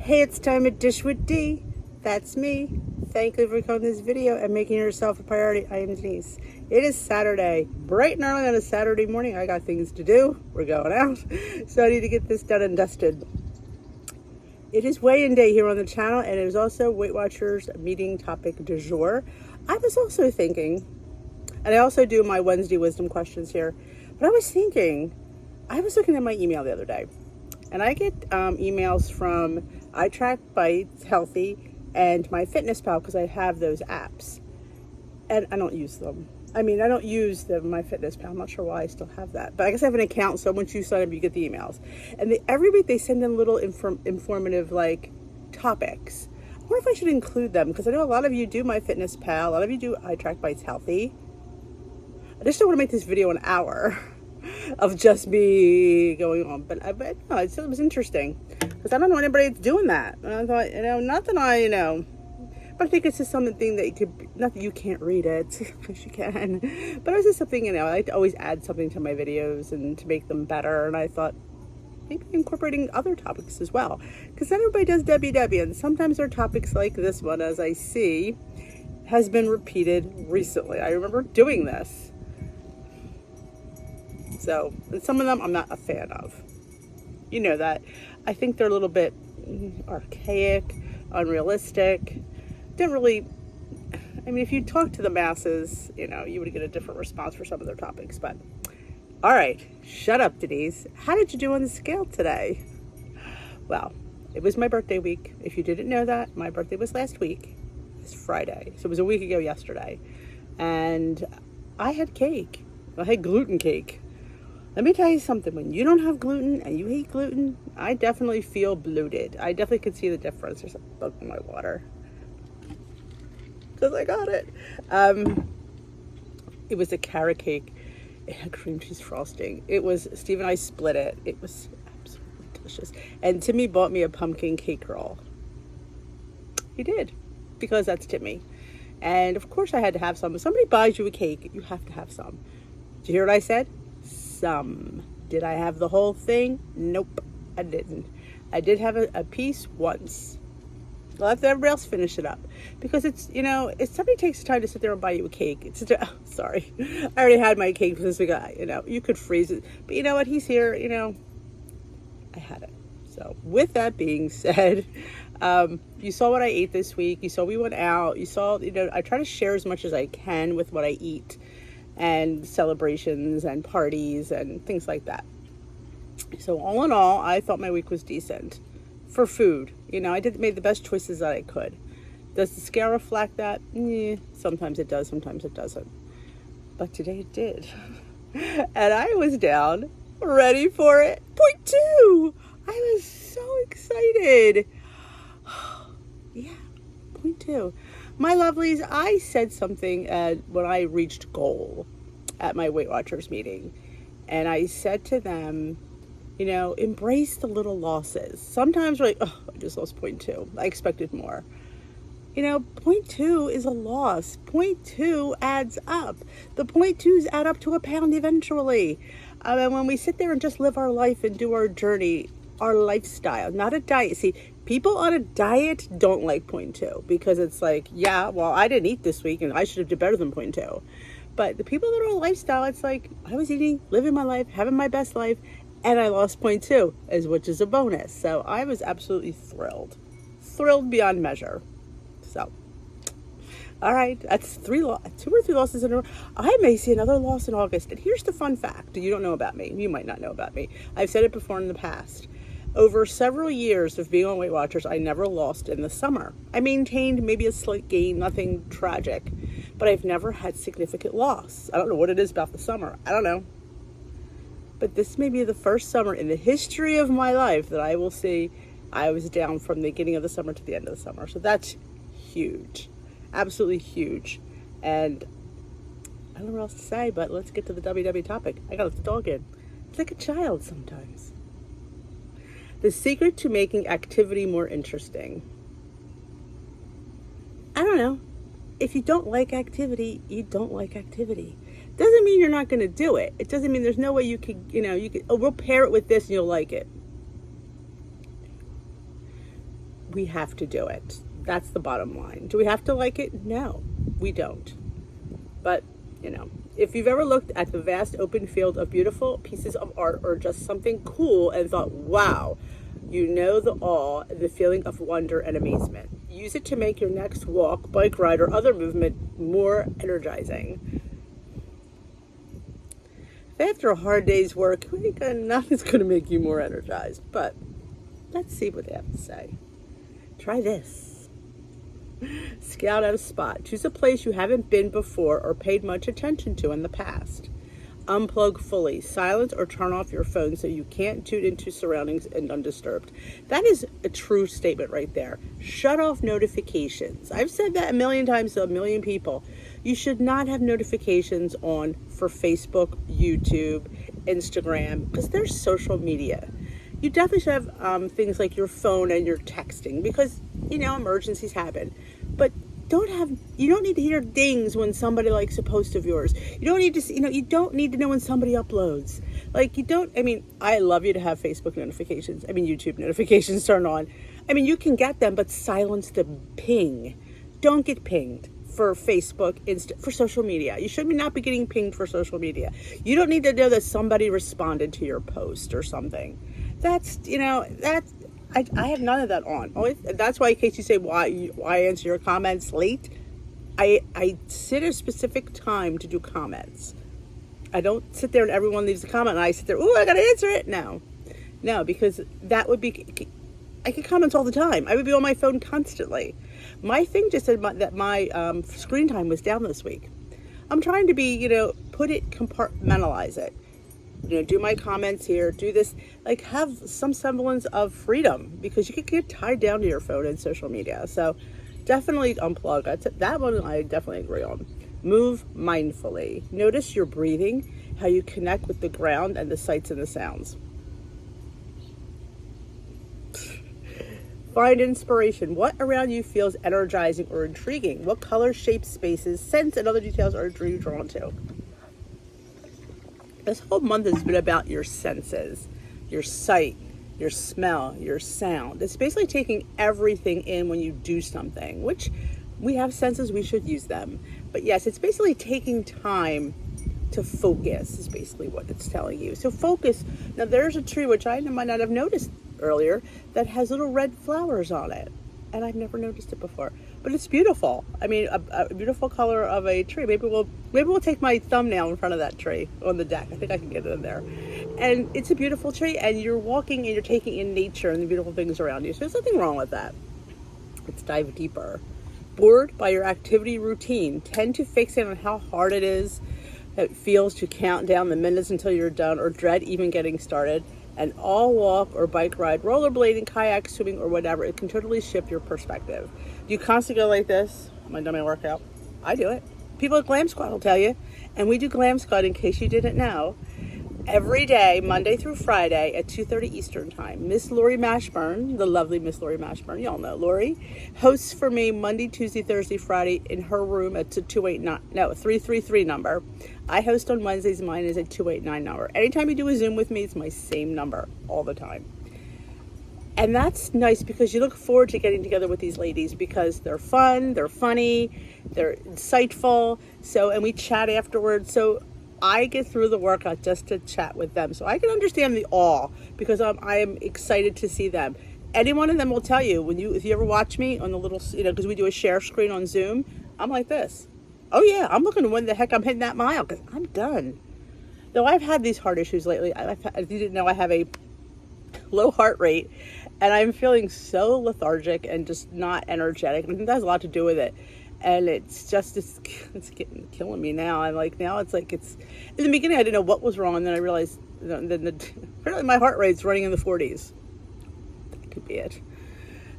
Hey, it's time to dish with D. That's me. Thank you for coming to this video and making yourself a priority. I am Denise. It is Saturday, bright and early on a Saturday morning. I got things to do. We're going out, so I need to get this done and dusted. It is weigh-in day here on the channel, and it is also Weight Watchers meeting topic du jour. I was also thinking, and I also do my Wednesday wisdom questions here, but I was thinking, I was looking at my email the other day, and I get emails from iTrack Healthy and my Fitness Pal because I have those apps, and I don't use them. I mean, I don't use my Fitness Pal. I'm not sure why I still have that, but I guess I have an account, so once you sign up, you get the emails. And every week they send in little informative like topics. I wonder if I should include them because I know a lot of you do my Fitness Pal, a lot of you do iTrack Healthy. I just don't want to make this video an hour of just me going on, but no, it was interesting because I don't know anybody that's doing that. And I thought, not that but I think it's just something that you could, not that you can't read it, because you can, but it was just something, I like to always add something to my videos and to make them better. And I thought maybe incorporating other topics as well, because not everybody does WW, and sometimes there are topics like this one, as I see, has been repeated recently. I remember doing this. So, and some of them I'm not a fan of. You know that. I think they're a little bit archaic, unrealistic. Don't really, I mean, if you talk to the masses, you would get a different response for some of their topics. But, all right, shut up, Denise. How did you do on the scale today? Well, it was my birthday week. If you didn't know that, my birthday was last week. It's Friday. So it was a week ago yesterday. And I had cake. I had gluten cake. Let me tell you something, when you don't have gluten and you hate gluten, I definitely feel bloated. I definitely could see the difference. There's a bug in my water. Because I got it. It was a carrot cake. It had cream cheese frosting. Steve and I split it. It was absolutely delicious. And Timmy bought me a pumpkin cake roll. He did, because that's Timmy. And of course I had to have some. If somebody buys you a cake, you have to have some. Did you hear what I said? Some. Did I have the whole thing? Nope, I didn't. I did have a piece once. I'll let everybody else finish it up, because it's, if somebody takes the time to sit there and buy you a cake, sorry, I already had my cake this week. You could freeze it, but you know what? He's here. I had it. So with that being said, you saw what I ate this week. You saw we went out. You saw, I try to share as much as I can with what I eat, and celebrations and parties and things like that. So all in all, I thought my week was decent for food. I made the best choices that I could. Does the scale reflect that? Sometimes it does, sometimes it doesn't. But today it did. And I was down, ready for it. 0.2. I was so excited. Yeah, 0.2. My lovelies, I said something when I reached goal at my Weight Watchers meeting. And I said to them, embrace the little losses. Sometimes we're like, oh, I just lost 0.2. I expected more. 0.2 is a loss. 0.2 adds up. The 0.2s add up to a pound eventually. And when we sit there and just live our life and do our journey, our lifestyle, not a diet. See, people on a diet don't like 0.2 because it's like, yeah, well, I didn't eat this week and I should have done better than 0.2. But the people that are on lifestyle, it's like, I was eating, living my life, having my best life, and I lost 0.2, which is a bonus. So I was absolutely thrilled beyond measure. So, all right, that's 2 or 3 losses in a row. I may see another loss in August. And here's the fun fact you don't know about me. You might not know about me. I've said it before in the past. Over several years of being on Weight Watchers, I never lost in the summer. I maintained maybe a slight gain, nothing tragic, but I've never had significant loss. I don't know what it is about the summer. I don't know. But this may be the first summer in the history of my life that I will see I was down from the beginning of the summer to the end of the summer. So that's huge. Absolutely huge. And I don't know what else to say, but let's get to the WW topic. I gotta let the dog in. It's like a child sometimes. The secret to making activity more interesting. I don't know. If you don't like activity, you don't like activity. Doesn't mean you're not going to do it. It doesn't mean there's no way you could, we'll pair it with this and you'll like it. we have to do it. That's the bottom line. Do we have to like it? No, we don't. But, if you've ever looked at the vast open field of beautiful pieces of art or just something cool and thought, wow, the awe, the feeling of wonder and amazement. Use it to make your next walk, bike ride, or other movement more energizing. After a hard day's work, nothing's going to make you more energized. But let's see what they have to say. Try this. Scout out a spot. Choose a place you haven't been before or paid much attention to in the past. Unplug fully. Silence or turn off your phone so you can't tune into surroundings and undisturbed. That is a true statement right there. Shut off notifications. I've said that a million times to a million people. You should not have notifications on for Facebook, YouTube, Instagram, because they're social media. You definitely should have things like your phone and your texting because, emergencies happen. But you don't need to hear dings when somebody likes a post of yours. You don't need to, you don't need to know when somebody uploads. I love you to have Facebook notifications. YouTube notifications turned on. You can get them, but silence the ping. Don't get pinged for Facebook, for social media. You should not be getting pinged for social media. You don't need to know that somebody responded to your post or something. I have none of that on. That's why, in case you say why I answer your comments late, I sit a specific time to do comments. I don't sit there and everyone leaves a comment and I sit there, I gotta answer it. No, because that would be, I get comments all the time. I would be on my phone constantly. My thing just said that my screen time was down this week. I'm trying to be, compartmentalize it. Do my comments here, do this, have some semblance of freedom because you could get tied down to your phone and social media. So definitely unplug. That one I definitely agree on. Move mindfully. Notice your breathing, how you connect with the ground and the sights and the sounds. Find inspiration. What around you feels energizing or intriguing? What colors, shapes, spaces, scents, and other details are you drawn to? This whole month has been about your senses, your sight, your smell, your sound. It's basically taking everything in when you do something, which we have senses, we should use them. But yes, it's basically taking time to focus is basically what it's telling you. So focus. Now there's a tree, which I might not have noticed earlier, that has little red flowers on it. And I've never noticed it before. But it's beautiful. A beautiful color of a tree. Maybe we'll take my thumbnail in front of that tree on the deck. I think I can get it in there. And it's a beautiful tree, and you're walking and you're taking in nature and the beautiful things around you. So there's nothing wrong with that. Let's dive deeper. Bored by your activity routine. Tend to fixate on how hard it feels to count down the minutes until you're done, or dread even getting started. And all walk or bike ride, rollerblading, kayak, swimming, or whatever, it can totally shift your perspective. Do you constantly go like this? Am I done my workout? I do it. People at Glam Squad will tell you. And we do Glam Squad, in case you didn't know, every day, Monday through Friday at 2:30 Eastern Time. Miss Lori Mashburn, the lovely Miss Lori Mashburn, y'all know Lori, hosts for me Monday, Tuesday, Thursday, Friday in her room at 333 number. I host on Wednesdays. Mine is a 289 number. Anytime you do a Zoom with me, it's my same number all the time. And that's nice because you look forward to getting together with these ladies because they're fun, they're funny, they're insightful. And we chat afterwards. So I get through the workout just to chat with them. So I can understand the awe because I am excited to see them. Any one of them will tell you, if you ever watch me on the little, because we do a share screen on Zoom, I'm like this. Oh yeah, I'm looking to when the heck I'm hitting that mile because I'm done. Though I've had these heart issues lately. If you didn't know, I have a low heart rate and I'm feeling so lethargic and just not energetic. I think that has a lot to do with it. And it's killing me now. In the beginning I didn't know what was wrong, and then I realized apparently my heart rate's running in the 40s. That could be it.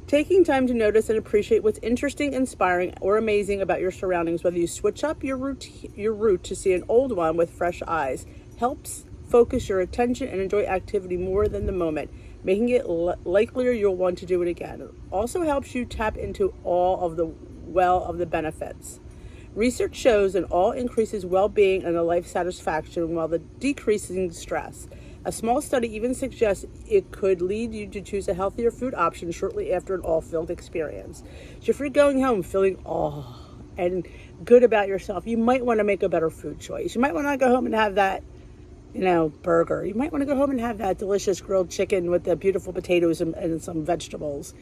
Taking time to notice and appreciate what's interesting, inspiring, or amazing about your surroundings, whether you switch up your route to see an old one with fresh eyes, helps focus your attention and enjoy activity more than the moment, making it likelier you'll want to do it again. It also helps you tap into all of the benefits. Research shows that all increases well-being and a life satisfaction while the decreasing stress. A small study even suggests it could lead you to choose a healthier food option shortly after an all-filled experience. So if you're going home feeling and good about yourself, you might want to make a better food choice. You might want to go home and have that, burger. You might want to go home and have that delicious grilled chicken with the beautiful potatoes and some vegetables.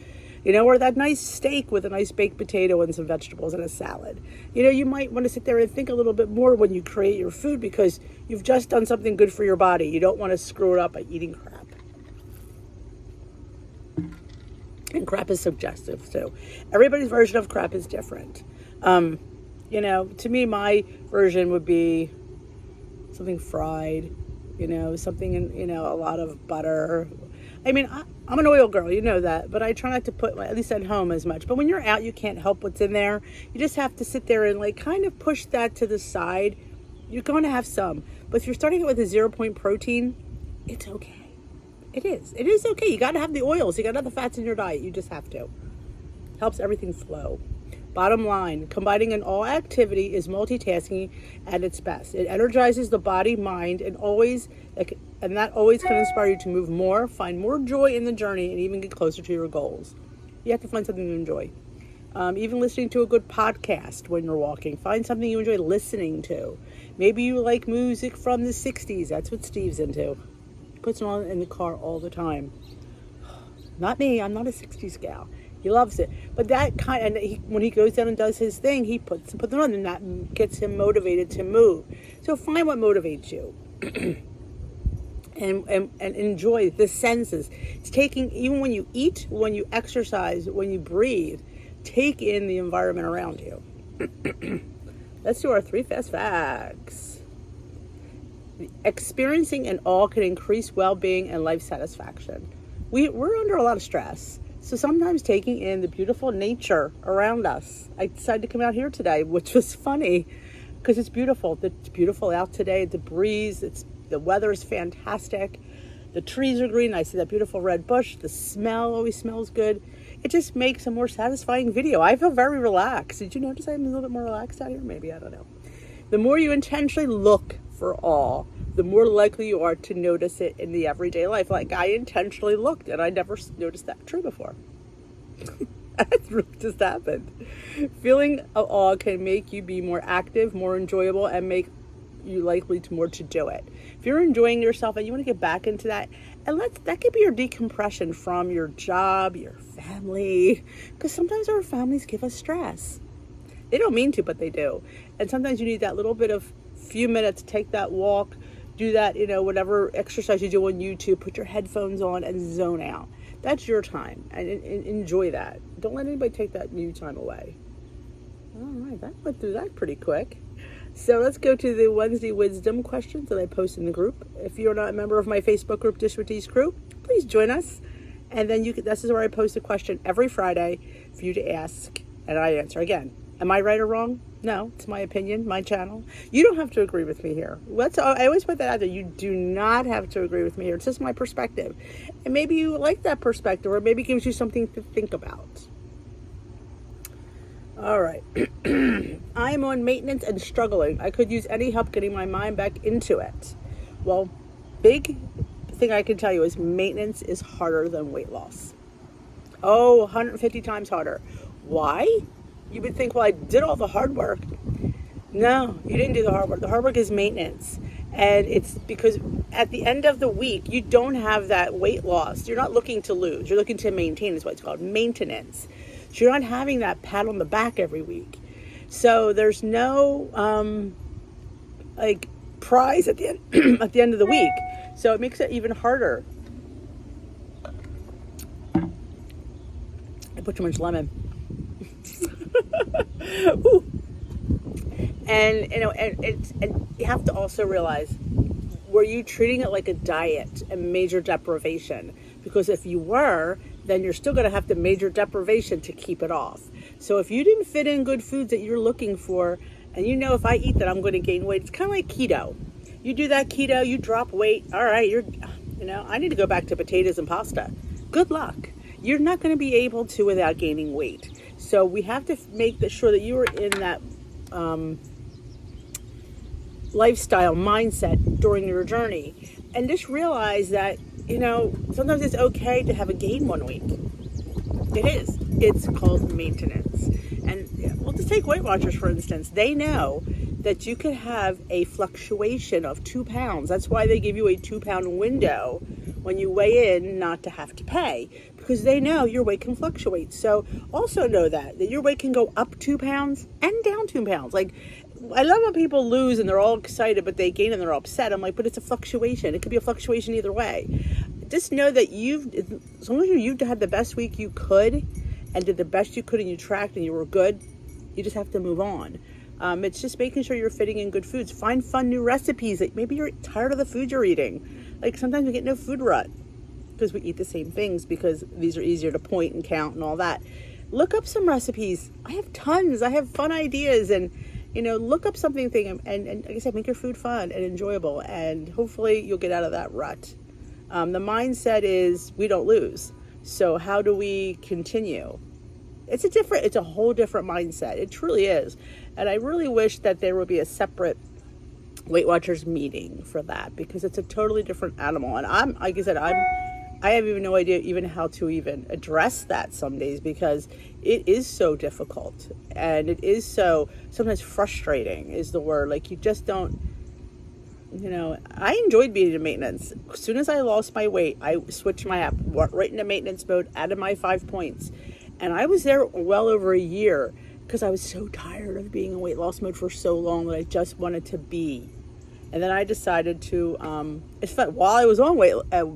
Or that nice steak with a nice baked potato and some vegetables and a salad. You might want to sit there and think a little bit more when you create your food because you've just done something good for your body. You don't want to screw it up by eating crap. And crap is suggestive too. Everybody's version of crap is different. To me, my version would be something fried, something in, a lot of butter. I mean, I'm an oil girl, you know that, but I try not to put, at least at home, as much. But when you're out, you can't help what's in there. You just have to sit there and kind of push that to the side. You're going to have some. But if you're starting it with a 0-point protein, it's okay. It is. It is okay. You got to have the oils. You got to have the fats in your diet. You just have to. Helps everything flow. Bottom line, combining in all activity is multitasking at its best. It energizes the body, mind, and that always can inspire you to move more, find more joy in the journey, and even get closer to your goals. You have to find something to enjoy. Even listening to a good podcast when you're walking. Find something you enjoy listening to. Maybe you like music from the 60s. That's what Steve's into. He puts it on in the car all the time. Not me. I'm not a 60s gal. He loves it. But when he goes down and does his thing, he puts it on, and that gets him motivated to move. So find what motivates you. and enjoy the senses. It's taking, even when you eat, when you exercise, when you breathe, take in the environment around you. Let's do our 3 fast facts. Experiencing an awe can increase well-being and life satisfaction. We're under a lot of stress. So sometimes taking in the beautiful nature around us. I decided to come out here today, which was funny because it's beautiful. It's beautiful out today. The breeze, the weather is fantastic. The trees are green. I see that beautiful red bush. The smell always smells good. It just makes a more satisfying video. I feel very relaxed. Did you notice I'm a little bit more relaxed out here? Maybe, I don't know. The more you intentionally look for awe, the more likely you are to notice it in the everyday life. Like I intentionally looked and I never noticed that tree before. That really just happened. Feeling of awe can make you be more active, more enjoyable, and make you likely to do it. If you're enjoying yourself and you want to get back into that, and that could be your decompression from your job, your family, because sometimes our families give us stress. They don't mean to, but they do. And sometimes you need that little bit of few minutes, take that walk, do that, whatever exercise you do on YouTube, put your headphones on and zone out. That's your time, and enjoy that. Don't let anybody take that you time away. All right, that went through that pretty quick. So let's go to the Wednesday Wisdom questions that I post in the group. If you're not a member of my Facebook group, Dish with D's Crew, please join us. And then this is where I post a question every Friday for you to ask, and I answer. Again, am I right or wrong? No, it's my opinion, my channel. You don't have to agree with me here. I always put that out there. You do not have to agree with me here. It's just my perspective. And maybe you like that perspective, or maybe it gives you something to think about. All right. I'm on maintenance and struggling. I could use any help getting my mind back into it. Well, big thing I can tell you is maintenance is harder than weight loss. 150 times harder. Why? You would think, well, I did all the hard work. No, you didn't do the hard work. The hard work is maintenance. And it's because at the end of the week, you don't have that weight loss. You're not looking to lose. You're looking to maintain, is what it's called, maintenance. So you're not having that pat on the back every week. So there's no prize at the end at the end of the week. So it makes it even harder. I put too much lemon. Ooh. And you have to also realize, were you treating it like a diet, a major deprivation? Because if you were, then you're still going to have the major deprivation to keep it off. So if you didn't fit in good foods that you're looking for, and if I eat that, I'm going to gain weight. It's kind of like keto. You do that keto, you drop weight. All right, I need to go back to potatoes and pasta. Good luck. You're not going to be able to without gaining weight. So we have to make sure that you are in that lifestyle mindset during your journey, and just realize that, sometimes it's okay to have a gain one week. It is. It's called maintenance. And we'll just take Weight Watchers, for instance. They know that you could have a fluctuation of 2 pounds. That's why they give you a 2-pound window when you weigh in, not to have to pay, because they know your weight can fluctuate. So also know that your weight can go up 2 pounds and down 2 pounds. Like, I love when people lose and they're all excited, but they gain and they're upset. I'm like, but it's a fluctuation. It could be a fluctuation either way. Just know that as long as you had the best week you could and did the best you could and you tracked and you were good, you just have to move on. It's just making sure you're fitting in good foods. Find fun new recipes. Like, maybe you're tired of the food you're eating. Like, sometimes we get no food rut because we eat the same things, because these are easier to point and count and all that. Look up some recipes. I have tons. I have fun ideas, and look up something and like I said, make your food fun and enjoyable, and hopefully you'll get out of that rut. The mindset is we don't lose. So how do we continue? It's a whole different mindset. It truly is. And I really wish that there would be a separate Weight Watchers meeting for that, because it's a totally different animal. And like I said, I have even no idea even how to even address that some days, because it is so difficult, and it is so sometimes frustrating is the word. Like, you just don't, I enjoyed being in maintenance. As soon as I lost my weight, I switched my app right into maintenance mode, added my 5 points. And I was there well over a year, because I was so tired of being in weight loss mode for so long that I just wanted to be. And then I decided to, while I was on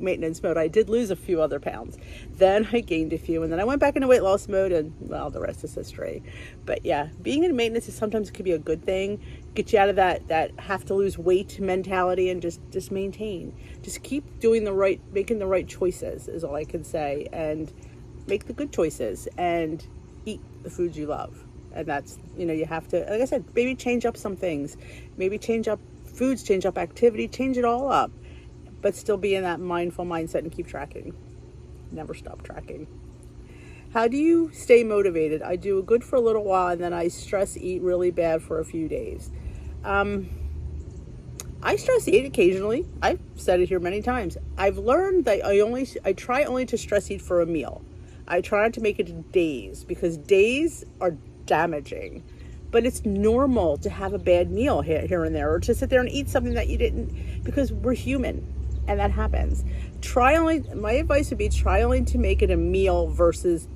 maintenance mode, I did lose a few other pounds. Then I gained a few, and then I went back into weight loss mode, and well, the rest is history. But yeah, being in maintenance sometimes could be a good thing. Get you out of that have to lose weight mentality, and just maintain. Just keep making the right choices is all I can say, and make the good choices and eat the foods you love. And that's, you have to, like I said, maybe change up some things, maybe change up foods, change up activity, change it all up, but still be in that mindful mindset and keep tracking. Never stop tracking. How do you stay motivated? I do good for a little while, and then I stress eat really bad for a few days. I stress eat occasionally. I've said it here many times. I've learned that I try only to stress eat for a meal. I try not to make it days, because days are damaging. But it's normal to have a bad meal here and there, or to sit there and eat something that you didn't, because we're human, and that happens. My advice would be try only to make it a meal versus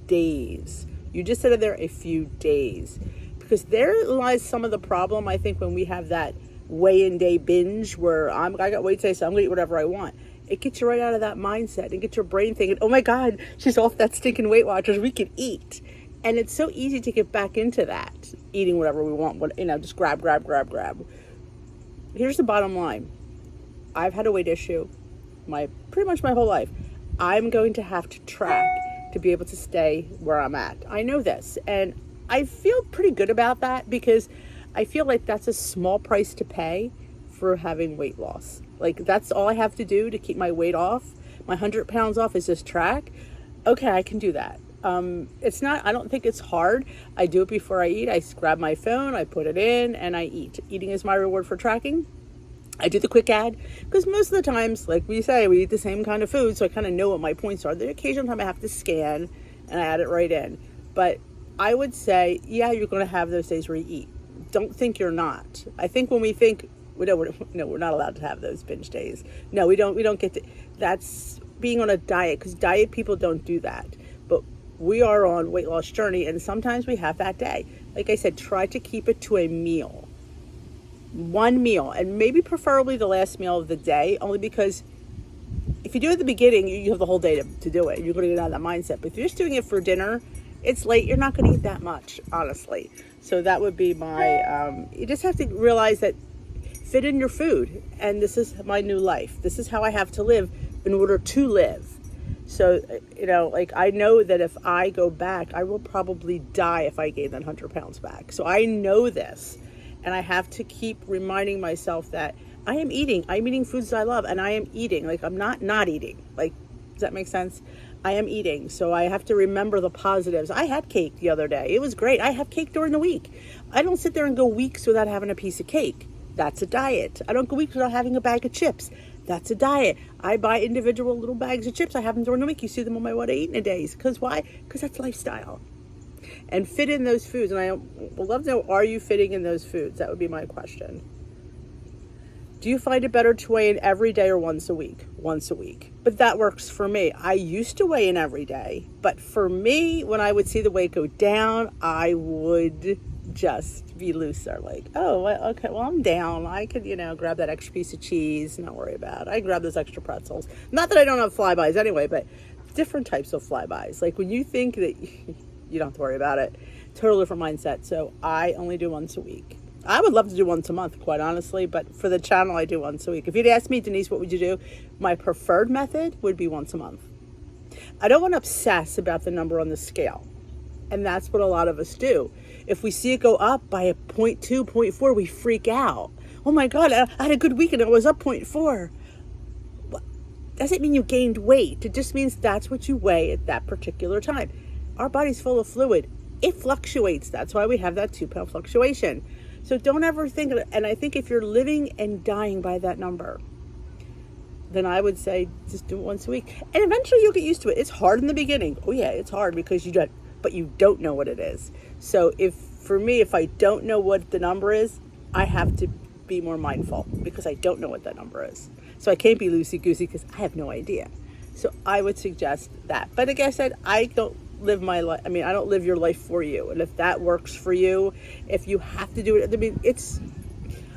days. You just sit there a few days, because there lies some of the problem, I think, when we have that weigh-in day binge where I got weight today, so I'm going to eat whatever I want. It gets you right out of that mindset and gets your brain thinking, oh my God, she's off that stinking Weight Watchers, we can eat. And it's so easy to get back into that, eating whatever we want, just grab. Here's the bottom line. I've had a weight issue pretty much my whole life. I'm going to have to track to be able to stay where I'm at. I know this, and I feel pretty good about that, because I feel like that's a small price to pay for having weight loss. Like, that's all I have to do to keep my weight off. My 100 pounds off is just track. Okay, I can do that. I don't think it's hard. I do it before I eat. I grab my phone, I put it in, and I eat. Eating is my reward for tracking. I do the quick add, because most of the times, like we say, we eat the same kind of food, so I kind of know what my points are. The occasional time I have to scan, and I add it right in. But I would say, yeah, you're going to have those days where you eat. Don't think you're not. I think when we think, we're not allowed to have those binge days. No, we don't get to. That's being on a diet, because diet people don't do that. But we are on weight loss journey, and sometimes we have that day. Like I said, try to keep it to a meal. One meal, and maybe preferably the last meal of the day, only because if you do it at the beginning, you have the whole day to do it. You're going to get out of that mindset. But if you're just doing it for dinner, it's late, you're not going to eat that much, honestly. So that would be my, you just have to realize that fit in your food. And this is my new life. This is how I have to live in order to live. So, I know that if I go back, I will probably die if I gain that 100 pounds back. So I know this, and I have to keep reminding myself that I am eating. I'm eating foods that I love, and I am eating. Like, I'm not eating. Like, does that make sense? I am eating, so I have to remember the positives. I had cake the other day. It was great. I have cake during the week. I don't sit there and go weeks without having a piece of cake. That's a diet. I don't go weeks without having a bag of chips. That's a diet. I buy individual little bags of chips. I have them during the week. You see them on my what I eat in a days. Because why? Because that's lifestyle. And fit in those foods. And I would love to know, are you fitting in those foods? That would be my question. Do you find it better to weigh in every day or once a week? Once a week. But that works for me. I used to weigh in every day. But for me, when I would see the weight go down, I would just be looser. Like, oh, okay, well, I'm down. I could, grab that extra piece of cheese, not worry about it. I grab those extra pretzels. Not that I don't have flybys anyway, but different types of flybys. Like when you think that you don't have to worry about it, totally different mindset. So I only do once a week. I would love to do once a month, quite honestly, but for the channel, I do once a week. If you'd ask me, Denise, what would you do? My preferred method would be once a month. I don't want to obsess about the number on the scale. And that's what a lot of us do. If we see it go up by a 0.2, 0.4, we freak out. Oh my God, I had a good week and it was up 0.4. Well, doesn't mean you gained weight. It just means that's what you weigh at that particular time. Our body's full of fluid. It fluctuates. That's why we have that 2-pound fluctuation. So don't ever think, and I think if you're living and dying by that number, then I would say just do it once a week. And eventually you'll get used to it. It's hard in the beginning. Oh yeah, it's hard because you don't know what it is. So for me, if I don't know what the number is, I have to be more mindful because I don't know what that number is. So I can't be loosey-goosey because I have no idea. So I would suggest that. But like I said, I don't live my life. I don't live your life for you. And if that works for you, if you have to do it,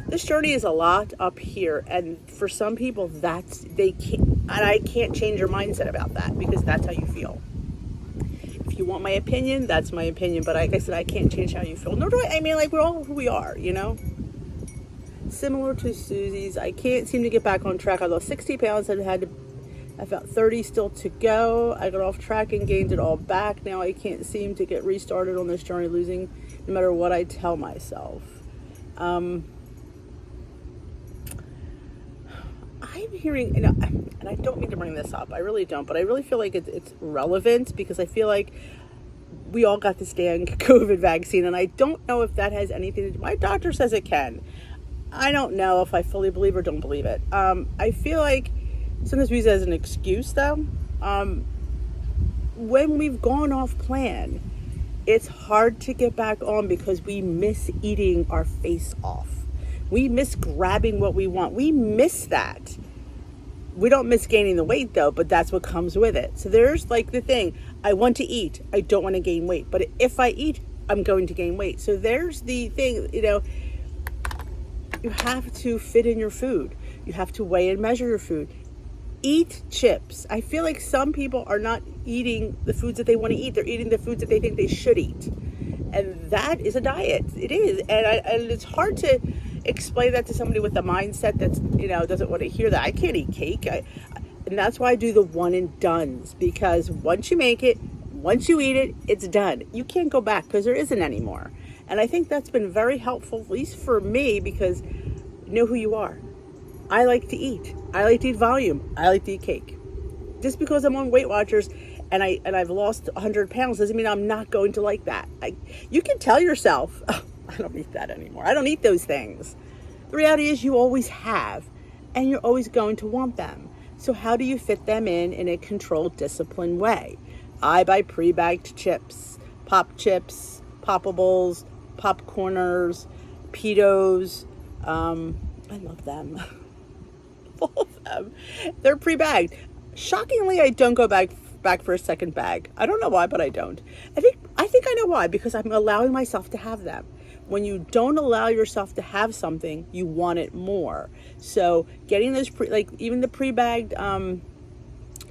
this journey is a lot up here. And for some people, I can't change your mindset about that because that's how you feel. If you want my opinion, that's my opinion. But like I said, I can't change how you feel. Nor do I. We're all who we are, Similar to Susie's, I can't seem to get back on track. I lost 60 pounds. I felt 30 still to go. I got off track and gained it all back. Now I can't seem to get restarted on this journey, losing no matter what I tell myself. I'm hearing, and I don't mean to bring this up. I really don't, but I really feel like it's relevant because I feel like we all got this damn COVID vaccine, and I don't know if that has anything to do. My doctor says it can. I don't know if I fully believe or don't believe it. I feel like sometimes we use it as an excuse, though. When we've gone off plan, it's hard to get back on because we miss eating our face off. We miss grabbing what we want. We miss that. We don't miss gaining the weight, though, but that's what comes with it. So there's like the thing. I want to eat. I don't want to gain weight. But if I eat, I'm going to gain weight. So there's the thing, you have to fit in your food. You have to weigh and measure your food. Eat chips. I feel like some people are not eating the foods that they want to eat. They're eating the foods that they think they should eat. And that is a diet. It is. And it's hard to explain that to somebody with a mindset that's, doesn't want to hear that. I can't eat cake. And that's why I do the one and dones. Because once you make it, once you eat it, it's done. You can't go back because there isn't anymore. And I think that's been very helpful, at least for me, because you know who you are. I like to eat. I like to eat volume. I like to eat cake. Just because I'm on Weight Watchers and I've lost 100 pounds doesn't mean I'm not going to like that. You can tell yourself, oh, I don't eat that anymore. I don't eat those things. The reality is you always have, and you're always going to want them. So how do you fit them in a controlled, disciplined way? I buy pre-bagged chips, pop chips, poppables, popcorners, Pitos. I love them. All of them. They're pre-bagged. Shockingly, I don't go back for a second bag. I don't know why, but I don't. I think I know why, because I'm allowing myself to have them. When you don't allow yourself to have something, you want it more. So getting those even the pre-bagged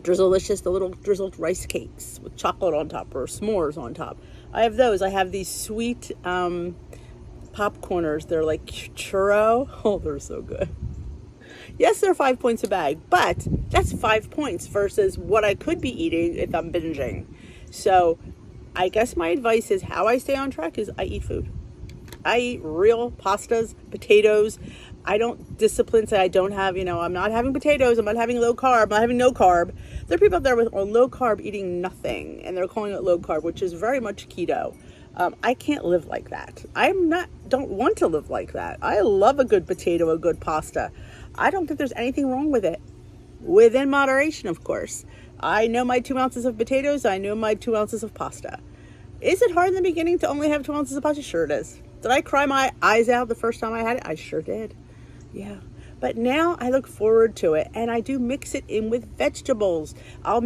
Drizzlicious, the little drizzled rice cakes with chocolate on top or s'mores on top. I have those. I have these sweet popcorners. They're like churro. Oh, they're so good. Yes, they're 5 points a bag, but that's 5 points versus what I could be eating if I'm binging. So I guess my advice is how I stay on track is I eat food. I eat real pastas, potatoes, I don't discipline, say I don't have, I'm not having potatoes, I'm not having low carb, I'm not having no carb. There are people out there on low carb eating nothing, and they're calling it low carb, which is very much keto. I can't live like that. Don't want to live like that. I love a good potato, a good pasta. I don't think there's anything wrong with it. Within moderation, of course. I know my 2 ounces of potatoes. I know my 2 ounces of pasta. Is it hard in the beginning to only have 2 ounces of pasta? Sure it is. Did I cry my eyes out the first time I had it? I sure did. Yeah. But now I look forward to it, and I do mix it in with vegetables. I'll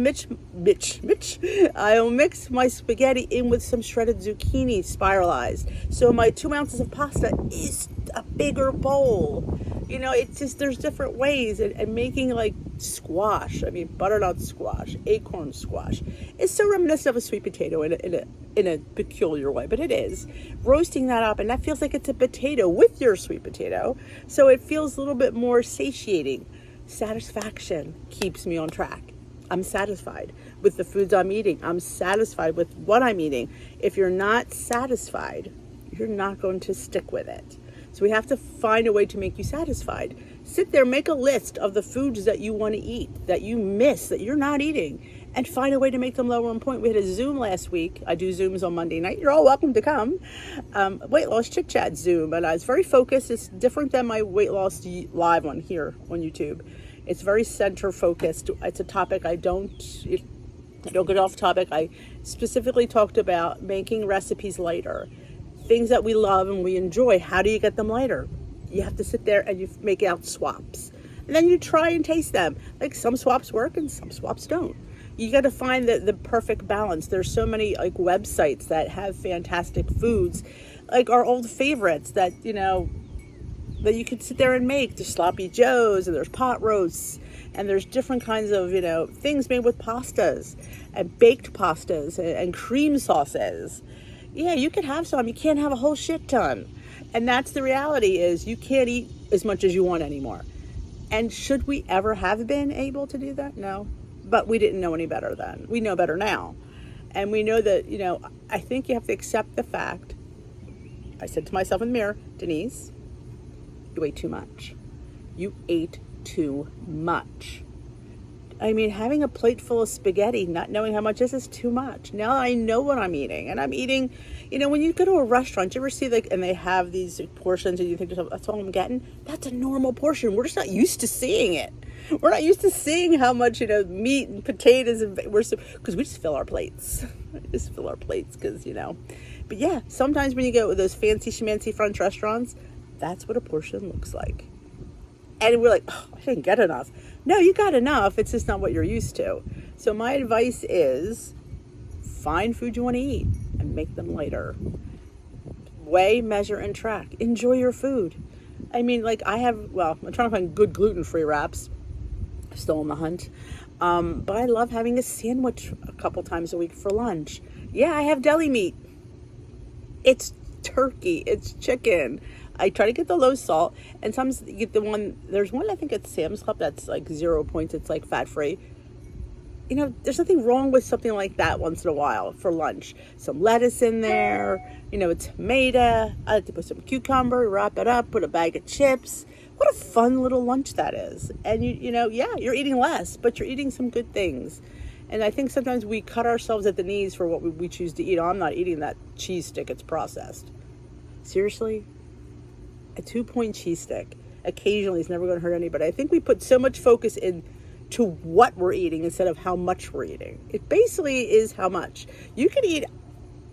I'll mix my spaghetti in with some shredded zucchini spiralized. So my 2 ounces of pasta is a bigger bowl. It's just, there's different ways, and making like squash, butternut squash, acorn squash, is so reminiscent of a sweet potato in a peculiar way, but it is. Roasting that up, and that feels like it's a potato with your sweet potato, so it feels a little bit more satiating. Satisfaction keeps me on track. I'm satisfied with the foods I'm eating. I'm satisfied with what I'm eating. If you're not satisfied, you're not going to stick with it. So we have to find a way to make you satisfied. Sit there, make a list of the foods that you want to eat, that you miss, that you're not eating, and find a way to make them lower in point. We had a Zoom last week. I do Zooms on Monday night. You're all welcome to come. Weight loss chit chat Zoom, and I was very focused. It's different than my weight loss live one here on YouTube. It's very center focused. It's a topic I don't get off topic. I specifically talked about making recipes lighter. Things that we love and we enjoy, how do you get them lighter? You have to sit there and you make out swaps. And then you try and taste them. Like, some swaps work and some swaps don't. You got to find the perfect balance. There's so many like websites that have fantastic foods, like our old favorites that, that you could sit there and make. There's sloppy joes, and there's pot roasts, and there's different kinds of, things made with pastas and baked pastas and cream sauces. Yeah, you can have some. You can't have a whole shit ton. And that's the reality, is you can't eat as much as you want anymore. And should we ever have been able to do that? No. But we didn't know any better then. We know better now. And we know that, I think you have to accept the fact. I said to myself in the mirror, Denise, you ate too much. You ate too much. Having a plate full of spaghetti, not knowing how much is too much. Now I know what I'm eating. And I'm eating, when you go to a restaurant, you ever see and they have these portions and you think to yourself, that's all I'm getting? That's a normal portion. We're just not used to seeing it. We're not used to seeing how much, meat and potatoes, because we just fill our plates. But yeah, sometimes when you go to those fancy schmancy French restaurants, that's what a portion looks like. And we're like, oh, I didn't get enough. No, you got enough. It's just not what you're used to. So my advice is find food you want to eat and make them lighter. Weigh, measure, and track. Enjoy your food. I'm trying to find good gluten-free wraps. Still on the hunt. But I love having a sandwich a couple times a week for lunch. Yeah, I have deli meat. It's turkey. It's chicken. I try to get the low salt, and sometimes you get there's one I think at Sam's Club that's like 0 points. It's like fat free. There's nothing wrong with something like that once in a while for lunch. Some lettuce in there, a tomato. I like to put some cucumber, wrap it up, put a bag of chips. What a fun little lunch that is. And you're eating less, but you're eating some good things. And I think sometimes we cut ourselves at the knees for what we choose to eat. I'm not eating that cheese stick. It's processed. Seriously? A 2-point cheese stick occasionally is never going to hurt anybody. I think we put so much focus into what we're eating instead of how much we're eating. It basically is how much. You can eat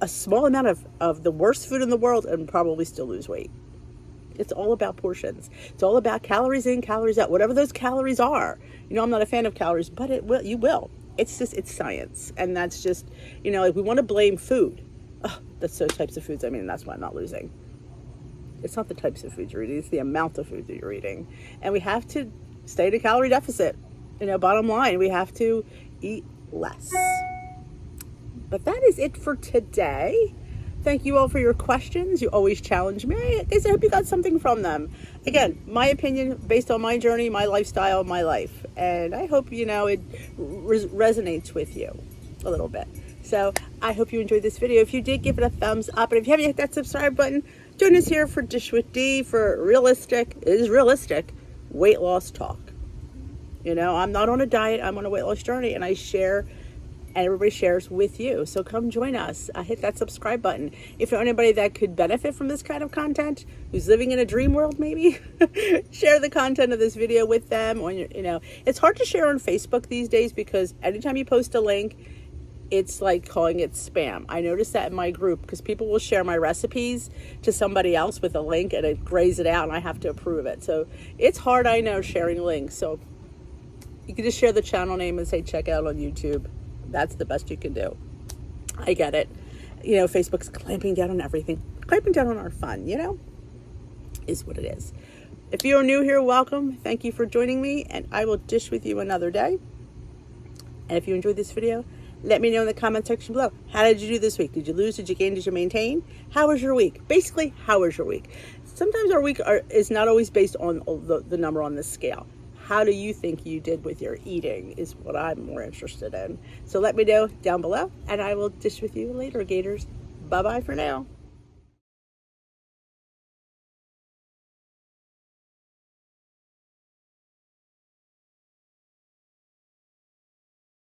a small amount of the worst food in the world and probably still lose weight. It's all about portions. It's all about calories in, calories out, whatever those calories are. I'm not a fan of calories, but you will. It's science. And that's just, we want to blame food. Oh, that's those types of foods. That's why I'm not losing. It's not the types of food you're eating. It's the amount of food that you're eating. And we have to stay at a calorie deficit. Bottom line, we have to eat less. But that is it for today. Thank you all for your questions. You always challenge me. I hope you got something from them. Again, my opinion based on my journey, my lifestyle, my life. And I hope, it resonates with you a little bit. So I hope you enjoyed this video. If you did, give it a thumbs up. And if you haven't hit that subscribe button, Join us here for Dish with D for realistic weight loss talk. You know, I'm not on a diet, I'm on a weight loss journey, and I share, and everybody shares with you. So come join us. Hit that subscribe button. If you know anybody that could benefit from this kind of content, who's living in a dream world maybe, share the content of this video with them. When you know, it's hard to share on Facebook these days because anytime you post a link, it's like calling it spam. I noticed that in my group because people will share my recipes to somebody else with a link and it grays it out and I have to approve it. So it's hard, I know, sharing links. So you can just share the channel name and say check out on YouTube. That's the best you can do. I get it. You know, Facebook's clamping down on everything. Clamping down on our fun, you know, is what it is. If you're new here, welcome. Thank you for joining me, and I will dish with you another day. And if you enjoyed this video, let me know in the comment section below. How did you do this week? Did you lose? Did you gain? Did you maintain? How was your week? Basically, how was your week? Sometimes our week is not always based on the number on the scale. How do you think you did with your eating is what I'm more interested in. So let me know down below, and I will dish with you later, Gators. Bye-bye for now.